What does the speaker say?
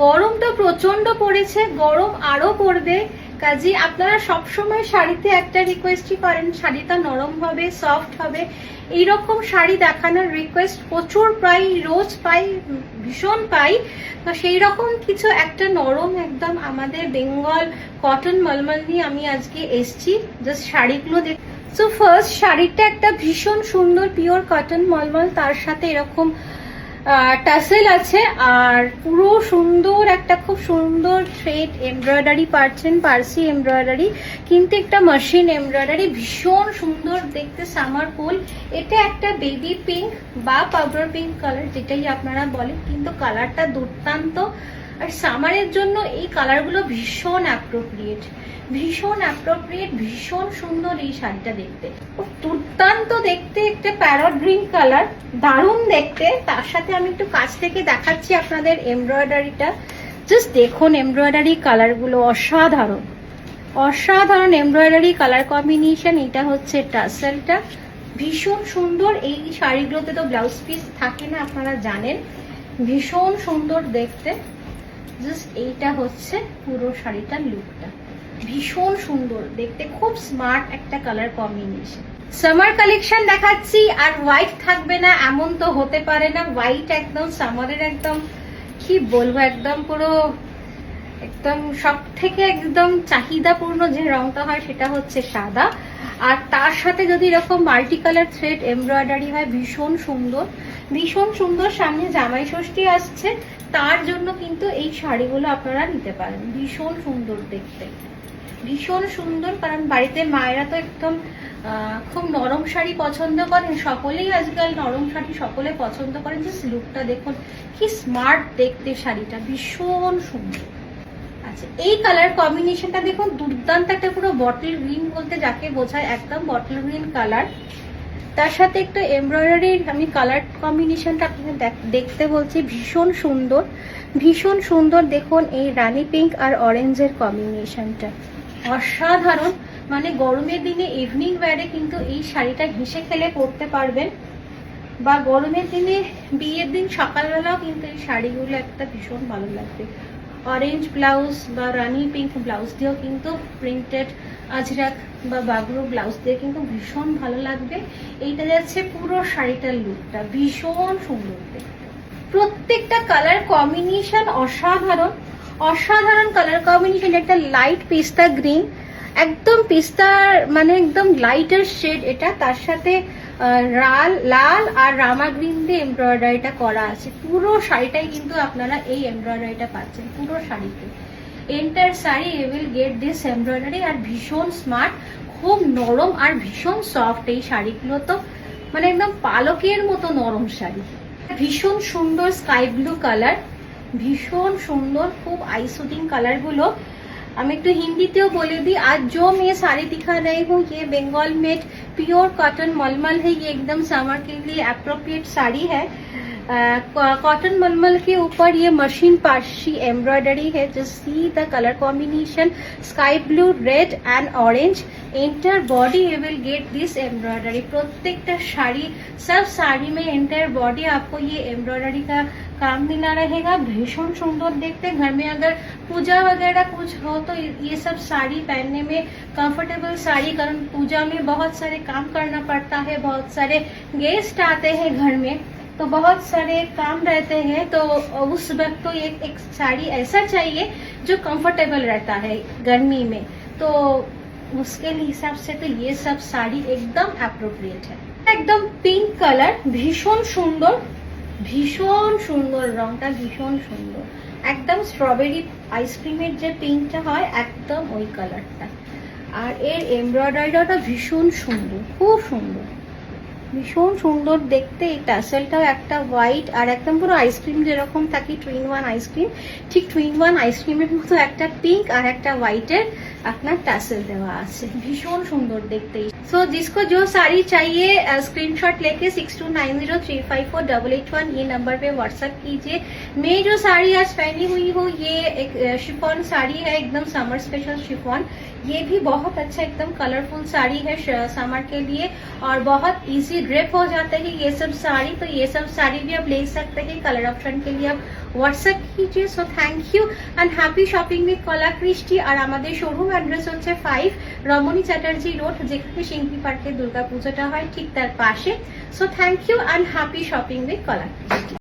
গরমটা প্রচন্ড পড়েছে, গরম আরো পড়বে। কাজে আপনারা সবসময় শাড়িতে একটা রিকোয়েস্টই করেন, শাড়িটা নরম হবে, সফট হবে, এইরকম শাড়ি দেখানোর রিকোয়েস্ট প্রচুর প্রায় রোজ পাই, ভীষণ পাই। তো সেই রকম কিছু একটা নরম একদম আমাদের বেঙ্গল কটন মলমল নিয়ে আমি আজকে এসছি। জাস্ট শাড়িগুলো দেখ। সো ফার্স্ট শাড়িটা একটা ভীষণ সুন্দর পিওর কটন মলমল, তার সাথে এরকম টাসেল আছে, আর পুরো সুন্দর একটা খুব সুন্দর থ্রেড এমব্রয়ডারি পাচ্ছেন, পার্সি এমব্রয়ডারি, কিন্তু একটা মেশিন এমব্রয়ডারি, ভীষণ সুন্দর দেখতে। সামার কুল, এটা একটা বেবি পিঙ্ক বা পাউডার পিঙ্ক কালার, যেটাই আপনারা বলেন, কিন্তু কালারটা দুর্দান্ত। আর সামারের জন্য এই কালারগুলো ভীষণ অ্যাপ্রোপ্রিয়েট, ভীষণ অ্যাপ্রোপ্রিয়েট, ভীষণ সুন্দর এই শাড়িটা দেখতে, দুর্দান্ত দেখতে। একটা প্যারট গ্রিন কালার, দারুণ দেখতে। তার সাথে আমি একটু কাছ থেকে দেখাচ্ছি আপনাদের এমব্রয়ডারিটা। জাস্ট দেখুন এমব্রয়ডারি কালারগুলো অসাধারণ, অসাধারণ এমব্রয়ডারি কালার কম্বিনেশন। এটা হচ্ছে টাসেলটা, ভীষণ সুন্দর। এই শাড়িগুলোতে তো ব্লাউজ পিস থাকে না, আপনারা জানেন, ভীষণ সুন্দর দেখতে। জাস্ট এইটা হচ্ছে পুরো শাড়িটার লুকটা, ভীষণ সুন্দর দেখতে, খুব স্মার্ট একটা কালার কম্বিনেশন। সামার কালেকশন দেখাচ্ছি, আর হোয়াইট থাকবে না এমন তো হতে পারে না। হোয়াইট একদম সামারের একদম কি বলবো, একদম পুরো একদম সব থেকে একদম চাহিদাপূর্ণ যে রংটা হয় সেটা হচ্ছে সাদা, আর তার সাথে যদি এরকম মাল্টি কালার থ্রেড এমব্রয়ডারি হয়, ভীষণ সুন্দর, ভীষণ সুন্দর। সামনে জামাই ষষ্ঠী আসছে, তার জন্য কিন্তু এই শাড়িগুলো আপনারা নিতে পারেন, ভীষণ সুন্দর দেখতে, ভীষণ সুন্দর। কারণ বাড়িতে মায়েরা তো একদম খুব নরম শাড়ি পছন্দ করেন, সকলেই আজকাল নরম শাড়ি সকলে পছন্দ করেন। জাস্ট লুকটা দেখুন কি স্মার্ট দেখতে, শাড়িটা ভীষণ সুন্দর। আচ্ছা, এই কালার কম্বিনেশনটা দেখুন দুর্দান্ত, একটা পুরো বটল গ্রিন বলতে যাকে বোঝায়, একদম বটল গ্রিন কালার। তার সাথে একটু এমব্রয়ডারির আমি কালার কম্বিনেশনটা আপনাদের দেখতে বলছি, ভীষণ সুন্দর, ভীষণ সুন্দর। দেখুন এই রানী পিঙ্ক আর অরেঞ্জের কম্বিনেশনটা অসাধারণ। মানে গরমের দিনে ইভিনিং ওয়্যারে কিন্তু এই শাড়িটা হেসে খেলে পরতে পারবেন, বা গরমের দিনে বিয়ের দিন সকালবেলাও কিন্তু এই শাড়িগুলো একটা ভীষণ ভালো লাগবে। অরেঞ্জ ব্লাউজ বা রানী পিঙ্ক ব্লাউজ দিয়েও কিন্তু, প্রিন্টেড আজরাক বা বাগরু ব্লাউজ দিয়ে কিন্তু ভীষণ ভালো লাগবে। এইটা যাচ্ছে পুরো শাড়িটার লুকটা, ভীষণ সুন্দর দেখতে। প্রত্যেকটা কালার কম্বিনেশন অসাধারণ, অসাধারণ কালার কম্বিনেশন। একটা লাইট পিস্তা গ্রিন, একদম পিস্তার মানে একদম লাইটার শেড এটা, তার সাথে লাল আর রামা গ্রিন দিয়ে এমব্রয়ডারিটা করা আছে। পুরো শাড়িটাই কিন্তু আপনারা এই এমব্রয়ডারিটা পাচ্ছেন পুরো শাড়িতে। Entire sari you will get this embroidery, আর ভীষণ স্মার্ট, খুব নরম আর ভীষণ সফট। এই শাড়িগুলো তো মানে একদম পালকের মতো নরম শাড়ি, ভীষণ সুন্দর স্কাই ব্লু কালার, ভীষণ সুন্দর, খুব आई सूदिंग কালার গুলো। আমি একটু হিন্দিতেও বলে दी, आज जो मैं साड़ी दिखा रही हूँ ये बंगाल मेड प्योर कॉटन मलमल है। ये एकदम समर के लिए अप्रोप्रिएट साड़ी है। कॉटन मलमल के ऊपर ये मशीन पार्सी एम्ब्रॉयडरी है। Just see the colour combination, sky blue, red and orange. Entire body you will get this embroidery. प्रत्येकटा शाड़ी, सब साड़ी में एंटायर बॉडी आपको ये एम्ब्रॉयडरी का काम मिला रहेगा, भीषण सुंदर देखते। घर में अगर पूजा वगैरह कुछ हो तो ये सब साड़ी पहनने में कंफर्टेबल साड़ी, कारण पूजा में बहुत सारे काम करना पड़ता है, बहुत सारे गेस्ट आते हैं घर में, तो बहुत सारे काम रहते हैं, तो उस वक्त तो एक साड़ी ऐसा चाहिए जो कंफर्टेबल रहता है गर्मी में, तो उसके हिसाब से तो ये सब साड़ी एकदम अप्रोप्रिएट है। एकदम पिंक कलर, भीषण सुंदर, ভীষণ সুন্দর রংটা, ভীষণ সুন্দর, একদম স্ট্রবেরি আইসক্রিমের যে পিঙ্কটা হয় একদম ওই কালারটা। আর এর এমব্রয়ডারিটা ভীষণ সুন্দর, খুব সুন্দর, ভীষণ সুন্দর দেখতে। এই টাসেলটাও একটা হোয়াইট আর একদম পুরো আইসক্রিম যেরকম থাকে, টুইন ওয়ান আইসক্রিম, ঠিক টুইন ওয়ান আইসক্রিমের মতো একটা পিঙ্ক আর একটা হোয়াইটের আপনার টাসেল দেওয়া আছে, ভীষণ সুন্দর দেখতে। सो जिसको जो साड़ी चाहिए स्क्रीनशॉट लेके 6290354881 ये नंबर पे व्हाट्सएप कीजिए। मैं जो साड़ी आज पहनी हुई हूँ ये एक शिफॉन साड़ी है, एकदम समर स्पेशल शिफॉन। ये भी बहुत अच्छा एकदम कलरफुल साड़ी है समर के लिए, और बहुत इजी ड्रेप हो जाता है ये सब साड़ी। तो ये सब साड़ी भी आप ले सकते हैं, कलर ऑप्शन के लिए आप হোয়াটসঅ্যাপ कीजिए। So thank you and happy shopping with Kala Krishti. আর আমাদের শোরুম অ্যাড্রেস হচ্ছে 5 রমণী চ্যাটার্জি রোড, যেখানে সিংহি পার্কে দুর্গাপুজোটা হয় ঠিক তার পাশে। So thank you and happy shopping with Kala কৃষ্টি।